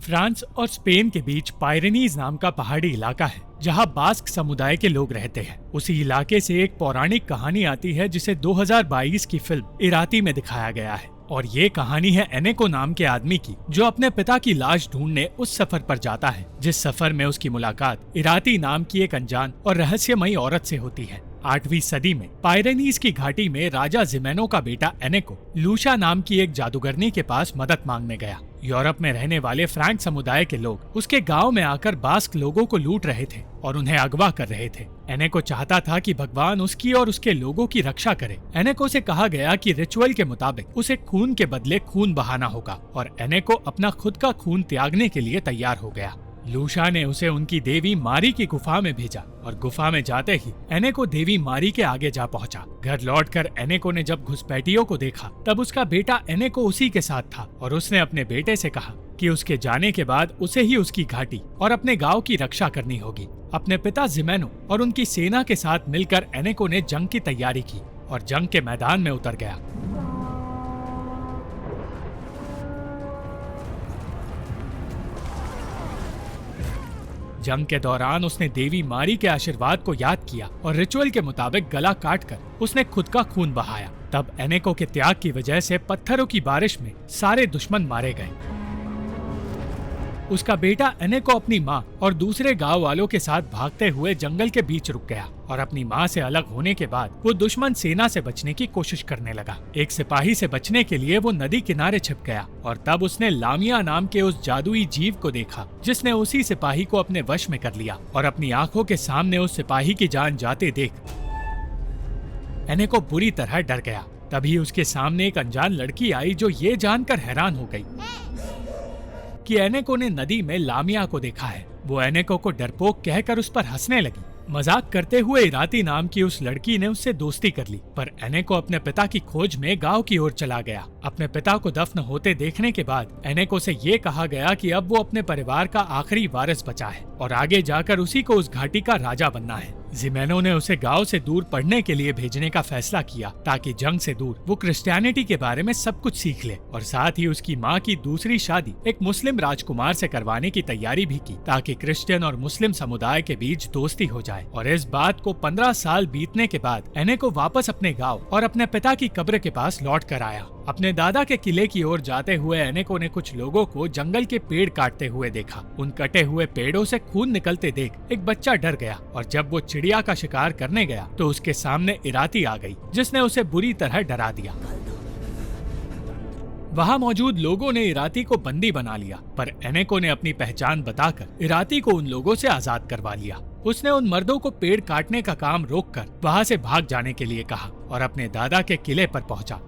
France और Spain के बीच Pyrenees नाम का पहाड़ी इलाका है जहां बास्क समुदाय के लोग रहते हैं। उसी इलाके से एक पौराणिक कहानी आती है जिसे 2022 की फिल्म इराती में दिखाया गया है। और ये कहानी है एनेको नाम के आदमी की, जो अपने पिता की लाश ढूंढने उस सफर पर जाता है, जिस सफर में उसकी मुलाकात इराती नाम की एक अनजान और रहस्यमयी औरत से होती है। 8वीं सदी में पायरेनीज की घाटी में राजा जिमेनो का बेटा एनेको लूशा नाम की एक जादूगरनी के पास मदद मांगने गया। यूरोप में रहने वाले फ्रैंक समुदाय के लोग उसके गांव में आकर बास्क लोगों को लूट रहे थे और उन्हें अगवा कर रहे थे। एनेको चाहता था कि भगवान उसकी और उसके लोगों की रक्षा करे। एनेको से कहा गया कि रिचुअल के मुताबिक उसे खून के बदले खून बहाना होगा और एनेको अपना खुद का खून त्यागने के लिए तैयार हो गया। लूशा ने उसे उनकी देवी मारी की गुफा में भेजा और गुफा में जाते ही एनेको देवी मारी के आगे जा पहुंचा। घर लौटकर एनेको ने जब घुसपैठियों को देखा तब उसका बेटा एनेको उसी के साथ था और उसने अपने बेटे से कहा कि उसके जाने के बाद उसे ही उसकी घाटी और अपने गांव की रक्षा करनी होगी। अपने पिता जिमेनो और उनकी सेना के साथ मिलकर एनेको ने जंग की तैयारी की और जंग के मैदान में उतर गया। जंग के दौरान उसने देवी मारी के आशीर्वाद को याद किया और रिचुअल के मुताबिक गला काटकर उसने खुद का खून बहाया। तब एनेको के त्याग की वजह से पत्थरों की बारिश में सारे दुश्मन मारे गए। उसका बेटा एनेको अपनी माँ और दूसरे गांव वालों के साथ भागते हुए जंगल के बीच रुक गया और अपनी माँ से अलग होने के बाद वो दुश्मन सेना से बचने की कोशिश करने लगा। एक सिपाही से बचने के लिए वो नदी किनारे छिप गया और तब उसने लामिया नाम के उस जादुई जीव को देखा जिसने उसी सिपाही को अपने वश में कर लिया और अपनी आंखों के सामने उस सिपाही की जान जाते देख एनेको बुरी तरह डर गया। तभी उसके सामने एक अनजान लड़की आई जो ये जानकर हैरान हो गई कि एनेको ने नदी में लामिया को देखा है। वो एनेको को डरपोक कहकर उस पर हंसने लगी। मजाक करते हुए इराती नाम की उस लड़की ने उससे दोस्ती कर ली, पर एनेको अपने पिता की खोज में गांव की ओर चला गया। अपने पिता को दफन होते देखने के बाद एनेको से ये कहा गया कि अब वो अपने परिवार का आखिरी वारिस बचा है और आगे जाकर उसी को उस घाटी का राजा बनना है। जिमेनो ने उसे गांव से दूर पढ़ने के लिए भेजने का फैसला किया ताकि जंग से दूर वो क्रिश्चियनिटी के बारे में सब कुछ सीख ले और साथ ही उसकी माँ की दूसरी शादी एक मुस्लिम राजकुमार से करवाने की तैयारी भी की ताकि क्रिश्चियन और मुस्लिम समुदाय के बीच दोस्ती हो जाए। और इस बात को 15 साल बीतने के बाद एनेको वापस अपने गाँव और अपने पिता की कब्र के पास लौट कर आया। अपने दादा के किले की ओर जाते हुए एनेको ने कुछ लोगों को जंगल के पेड़ काटते हुए देखा। उन कटे हुए पेड़ों से खून निकलते देख एक बच्चा डर गया और जब वो चिड़िया का शिकार करने गया तो उसके सामने इराती आ गई जिसने उसे बुरी तरह डरा दिया। वहाँ मौजूद लोगों ने इराती को बंदी बना लिया, पर एनेको ने अपनी पहचान बताकर इराती को उन लोगों से आजाद करवा लिया। उसने उन मर्दों को पेड़ काटने का काम रोककर वहाँ से भाग जाने के लिए कहा और अपने दादा के किले पर पहुँचा।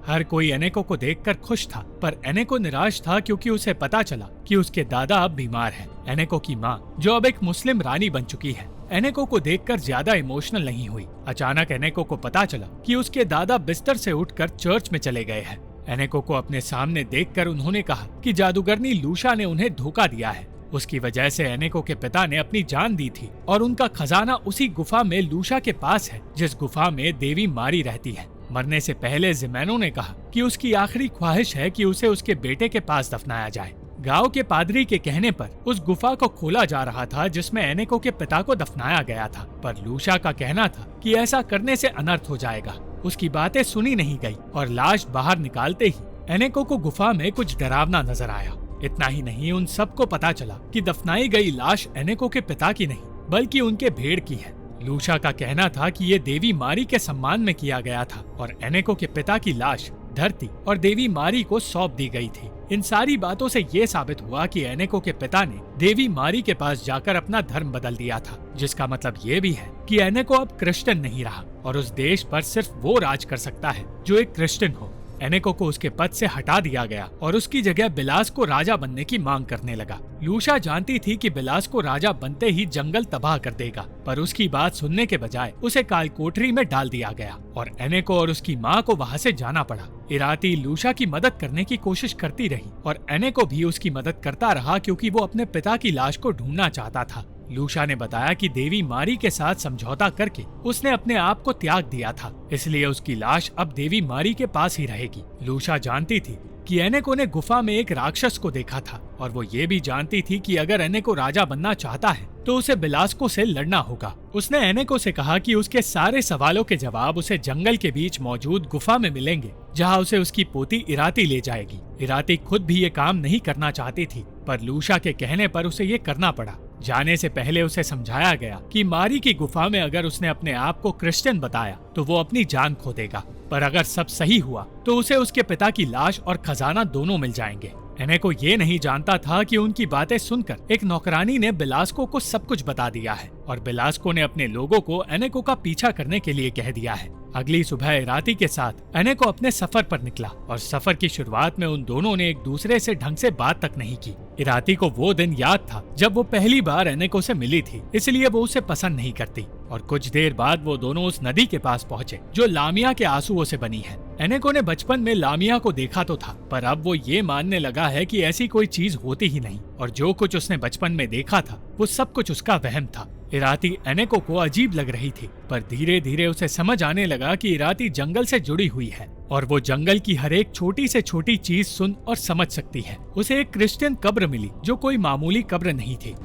हर कोई एनेको को देखकर खुश था, पर एनेको निराश था क्योंकि उसे पता चला कि उसके दादा अब बीमार हैं। एनेको की माँ, जो अब एक मुस्लिम रानी बन चुकी है, एनेको को देखकर ज्यादा इमोशनल नहीं हुई। अचानक एनेको को पता चला कि उसके दादा बिस्तर से उठकर चर्च में चले गए हैं। एनेको को अपने सामने देखकर उन्होंने कहा कि जादूगरनी लूशा ने उन्हें धोखा दिया है। उसकी वजह से एनेको के पिता ने अपनी जान दी थी और उनका खजाना उसी गुफा में लूशा के पास है जिस गुफा में देवी मारी रहती है। मरने से पहले जिमेनो ने कहा कि उसकी आखिरी ख्वाहिश है कि उसे उसके बेटे के पास दफनाया जाए। गांव के पादरी के कहने पर उस गुफा को खोला जा रहा था जिसमें एनेको के पिता को दफनाया गया था, पर लूशा का कहना था कि ऐसा करने से अनर्थ हो जाएगा। उसकी बातें सुनी नहीं गई और लाश बाहर निकालते ही एनेको को गुफा में कुछ डरावना नजर आया। इतना ही नहीं, उन सबको पता चला कि दफनाई गई लाश एनेको के पिता की नहीं बल्कि उनके भेड़ की है। लूशा का कहना था कि ये देवी मारी के सम्मान में किया गया था और एनेको के पिता की लाश धरती और देवी मारी को सौंप दी गई थी। इन सारी बातों से ये साबित हुआ कि एनेको के पिता ने देवी मारी के पास जाकर अपना धर्म बदल दिया था, जिसका मतलब ये भी है कि एनेको अब क्रिश्चियन नहीं रहा और उस देश पर सिर्फ वो राज कर सकता है जो एक क्रिश्चियन हो। एनेको को उसके पद से हटा दिया गया और उसकी जगह बिलास को राजा बनने की मांग करने लगा। लूशा जानती थी कि बिलास को राजा बनते ही जंगल तबाह कर देगा, पर उसकी बात सुनने के बजाय उसे कालकोठरी में डाल दिया गया और एनेको और उसकी माँ को वहाँ से जाना पड़ा। इराती लूशा की मदद करने की कोशिश करती रही और एनेको भी उसकी मदद करता रहा क्योंकि वो अपने पिता की लाश को ढूंढना चाहता था। लूशा ने बताया कि देवी मारी के साथ समझौता करके उसने अपने आप को त्याग दिया था, इसलिए उसकी लाश अब देवी मारी के पास ही रहेगी। लूशा जानती थी कि एनेको ने गुफा में एक राक्षस को देखा था और वो ये भी जानती थी कि अगर एनेको राजा बनना चाहता है तो उसे बिलास्को से लड़ना होगा। उसने एनेको से कहा कि उसके सारे सवालों के जवाब उसे जंगल के बीच मौजूद गुफा में मिलेंगे, जहां उसे उसकी पोती इराती ले जाएगी। इराती खुद भी ये काम नहीं करना चाहती थी, पर लूशा के कहने पर उसे ये करना पड़ा। जाने से पहले उसे समझाया गया कि मारी की गुफा में अगर उसने अपने आप को क्रिश्चियन बताया तो वो अपनी जान खो देगा, पर अगर सब सही हुआ तो उसे उसके पिता की लाश और खजाना दोनों मिल जाएंगे। एनेको ये नहीं जानता था कि उनकी बातें सुनकर एक नौकरानी ने बिलास्को को सब कुछ बता दिया है और बिलास्को ने अपने लोगों को एनेको का पीछा करने के लिए कह दिया है। अगली सुबह इराती के साथ एनेको अपने सफर पर निकला और सफर की शुरुआत में उन दोनों ने एक दूसरे से ढंग से बात तक नहीं की। इराती को वो दिन याद था जब वो पहली बार एनेको से मिली थी, इसलिए वो उसे पसंद नहीं करती। और कुछ देर बाद वो दोनों उस नदी के पास पहुँचे जो लामिया के आंसुओं से बनी है। एनेको ने बचपन में लामिया को देखा तो था, पर अब वो ये मानने लगा है कि ऐसी कोई चीज होती ही नहीं और जो कुछ उसने बचपन में देखा था वो सब कुछ उसका वहम था। इराती एनेको को अजीब लग रही थी, पर धीरे धीरे उसे समझ आने लगा कि इराती जंगल से जुड़ी हुई है और वो जंगल की हर एक छोटी से छोटी चीज सुन और समझ सकती है। उसे एक क्रिश्चियन कब्र मिली जो कोई मामूली कब्र नहीं थी।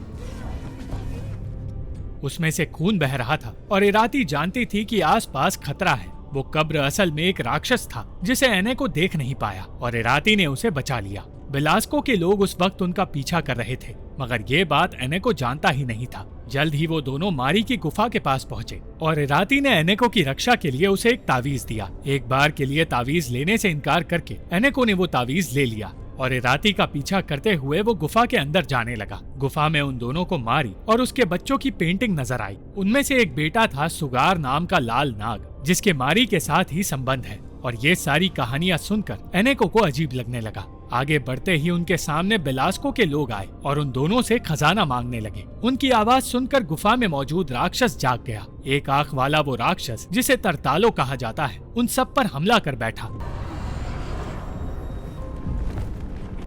उसमें से खून बह रहा था और इराती जानती थी कि आसपास खतरा है। वो कब्र असल में एक राक्षस था जिसे एनेको देख नहीं पाया और इराती ने उसे बचा लिया। बिलास्को के लोग उस वक्त उनका पीछा कर रहे थे, मगर ये बात एनेको जानता ही नहीं था। जल्द ही वो दोनों मारी की गुफा के पास पहुँचे और इराती ने एनेको की रक्षा के लिए उसे एक तावीज दिया। एक बार के लिए तावीज लेने से इनकार करके एनेको ने वो तावीज ले लिया और इराती का पीछा करते हुए वो गुफा के अंदर जाने लगा। गुफा में उन दोनों को मारी और उसके बच्चों की पेंटिंग नजर आई। उनमें से एक बेटा था सुगार नाम का लाल नाग, जिसके मारी के साथ ही संबंध है। और ये सारी कहानियां सुनकर एनेको को अजीब लगने लगा। आगे बढ़ते ही उनके सामने बिलास्को के लोग आए और उन दोनों से खजाना मांगने लगे। उनकी आवाज सुनकर गुफा में मौजूद राक्षस जाग गया। एक आंख वाला वो राक्षस, जिसे तरतालो कहा जाता है, उन सब पर हमला कर बैठा।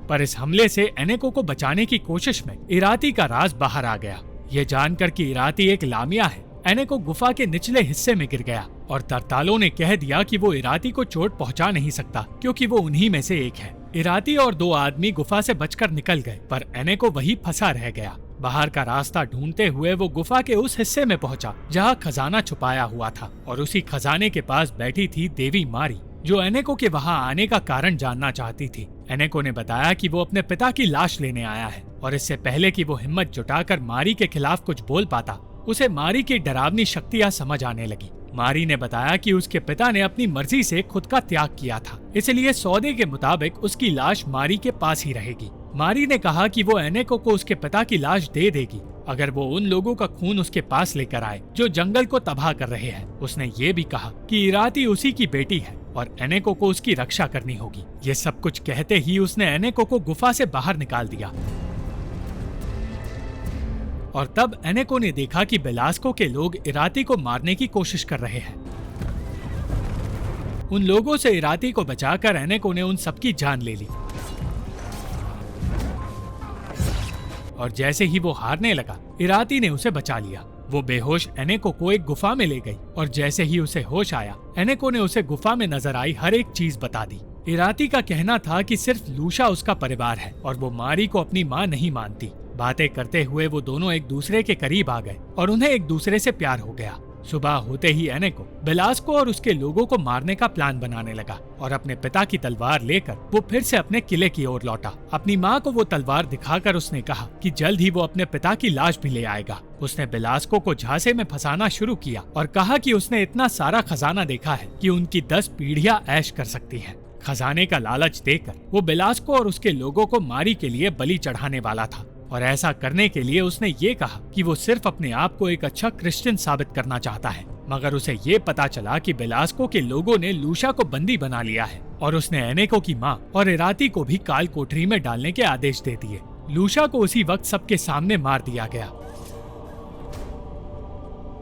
पर इस हमले से एनेको को बचाने की कोशिश में इराती का राज बाहर आ गया। ये जानकर कि इराती एक लामिया है, एनेको गुफा के निचले हिस्से में गिर गया और तरतालो ने कह दिया कि वो इराती को चोट पहुंचा नहीं सकता क्योंकि वो उन्हीं में से एक है। इराती और दो आदमी गुफा से बचकर निकल गए, पर एनेको वही फंसा रह गया। बाहर का रास्ता ढूंढते हुए वो गुफा के उस हिस्से में पहुंचा जहां खजाना छुपाया हुआ था और उसी खजाने के पास बैठी थी देवी मारी, जो एनेको के वहां आने का कारण जानना चाहती थी। एनेको ने बताया कि वो अपने पिता की लाश लेने आया है और इससे पहले कि वो हिम्मत जुटाकर मारी के खिलाफ कुछ बोल पाता, उसे मारी की डरावनी शक्तियां समझ आने लगी। मारी ने बताया कि उसके पिता ने अपनी मर्जी से खुद का त्याग किया था, इसलिए सौदे के मुताबिक उसकी लाश मारी के पास ही रहेगी। मारी ने कहा कि वो एनेको को उसके पिता की लाश दे देगी अगर वो उन लोगों का खून उसके पास लेकर आए जो जंगल को तबाह कर रहे हैं। उसने ये भी कहा कि इराती उसी की बेटी है और एनेको को उसकी रक्षा करनी होगी। ये सब कुछ कहते ही उसने एनेको को गुफा से बाहर निकाल दिया और तब एनेको ने देखा कि बिलास्को के लोग इराती को मारने की कोशिश कर रहे हैं। उन लोगों से इराती को बचाकर एनेको ने उन सबकी जान ले ली और जैसे ही वो हारने लगा, इराती ने उसे बचा लिया। वो बेहोश एनेको को एक गुफा में ले गई और जैसे ही उसे होश आया, एनेको ने उसे गुफा में नजर आई हर एक चीज बता दी। इराती का कहना था कि सिर्फ लूशा उसका परिवार है और वो मारी को अपनी माँ नहीं मानती। बातें करते हुए वो दोनों एक दूसरे के करीब आ गए और उन्हें एक दूसरे से प्यार हो गया। सुबह होते ही एनेको बिलास्को और उसके लोगों को मारने का प्लान बनाने लगा और अपने पिता की तलवार लेकर वो फिर से अपने किले की ओर लौटा। अपनी माँ को वो तलवार दिखाकर उसने कहा कि जल्द ही वो अपने पिता की लाश भी ले आएगा। उसने बिलास्को को झांसे में फंसाना शुरू किया और कहा कि उसने इतना सारा खजाना देखा है कि उनकी 10 पीढ़ियां ऐश कर सकती हैं। खजाने का लालच देकर वो बिलास्को और उसके लोगों को मारी के लिए बलि चढ़ाने वाला था और ऐसा करने के लिए उसने ये कहा कि वो सिर्फ अपने आप को एक अच्छा क्रिश्चियन साबित करना चाहता है। मगर उसे ये पता चला कि बिलास्को के लोगों ने लूशा को बंदी बना लिया है और उसने एनेको की माँ और इराती को भी काल कोठरी में डालने के आदेश दे दिए। लूशा को उसी वक्त सबके सामने मार दिया गया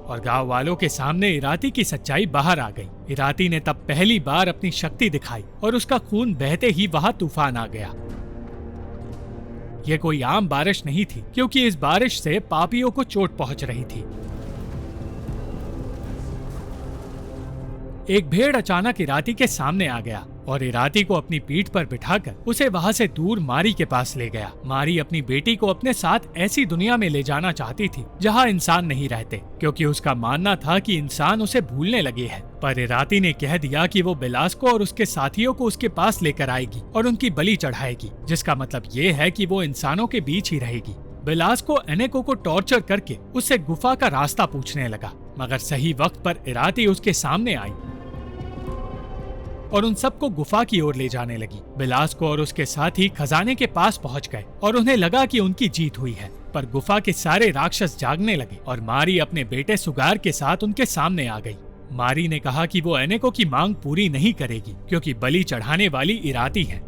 और गांव वालों के सामने इराती की सच्चाई बाहर आ गई। इराती ने तब पहली बार अपनी शक्ति दिखाई और उसका खून बहते ही वहां तूफान आ गया। ये कोई आम बारिश नहीं थी, क्योंकि इस बारिश से पापियों को चोट पहुंच रही थी। एक भेड़ अचानक इराती के सामने आ गया और इराती को अपनी पीठ पर बिठाकर उसे वहाँ से दूर मारी के पास ले गया। मारी अपनी बेटी को अपने साथ ऐसी दुनिया में ले जाना चाहती थी जहाँ इंसान नहीं रहते, क्योंकि उसका मानना था कि इंसान उसे भूलने लगे हैं। पर इराती ने कह दिया कि वो बिलास्को और उसके साथियों को उसके पास लेकर आएगी और उनकी बलि चढ़ाएगी, जिसका मतलब ये है कि वो इंसानों के बीच ही रहेगी। बिलास्को एनेको को टॉर्चर करके उससे गुफा का रास्ता पूछने लगा, मगर सही वक्त पर इराती उसके सामने आई और उन सबको गुफा की ओर ले जाने लगी। बिलास्को और उसके साथी खजाने के पास पहुंच गए और उन्हें लगा कि उनकी जीत हुई है, पर गुफा के सारे राक्षस जागने लगे और मारी अपने बेटे सुगार के साथ उनके सामने आ गई। मारी ने कहा कि वो एनेको की मांग पूरी नहीं करेगी, क्योंकि बलि चढ़ाने वाली इराती है।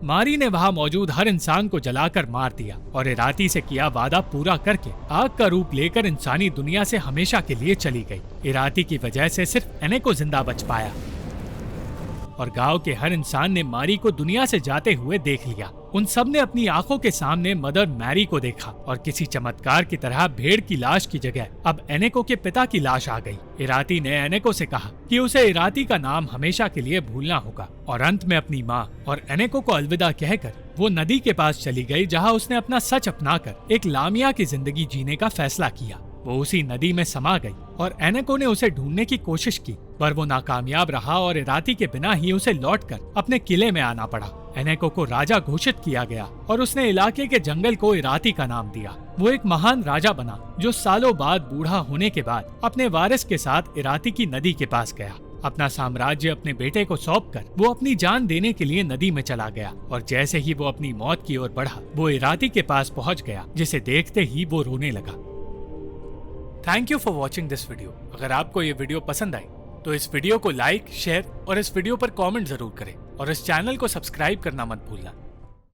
मारी ने वहाँ मौजूद हर इंसान को जलाकर मार दिया और इराती से किया वादा पूरा करके आग का रूप लेकर इंसानी दुनिया से हमेशा के लिए चली गई। इराती की वजह से सिर्फ एनेको जिंदा बच पाया और गांव के हर इंसान ने मारी को दुनिया से जाते हुए देख लिया। उन सब ने अपनी आंखों के सामने मदर मैरी को देखा और किसी चमत्कार की तरह भेड़ की लाश की जगह अब एनेको के पिता की लाश आ गई। इराती ने एनेको से कहा कि उसे इराती का नाम हमेशा के लिए भूलना होगा और अंत में अपनी माँ और एनेको को अलविदा कहकर वो नदी के पास चली गई, जहाँ उसने अपना सच अपनाकर एक लामिया की जिंदगी जीने का फैसला किया। वो उसी नदी में समा गई और एनेको ने उसे ढूंढने की कोशिश की, पर वो नाकामयाब रहा और इराती के बिना ही उसे लौटकर अपने किले में आना पड़ा। एनेको को राजा घोषित किया गया और उसने इलाके के जंगल को इराती का नाम दिया। वो एक महान राजा बना जो सालों बाद बूढ़ा होने के बाद अपने वारिस के साथ इराती की नदी के पास गया। अपना साम्राज्य अपने बेटे को सौंपकर वो अपनी जान देने के लिए नदी में चला गया और जैसे ही वो अपनी मौत की ओर बढ़ा, वो इराती के पास पहुंच गया, जिसे देखते ही वो रोने लगा। Thank you for watching this video. अगर आपको ये वीडियो पसंद आई तो इस वीडियो को लाइक, शेयर और इस वीडियो पर कमेंट जरूर करें और इस चैनल को सब्सक्राइब करना मत भूलना।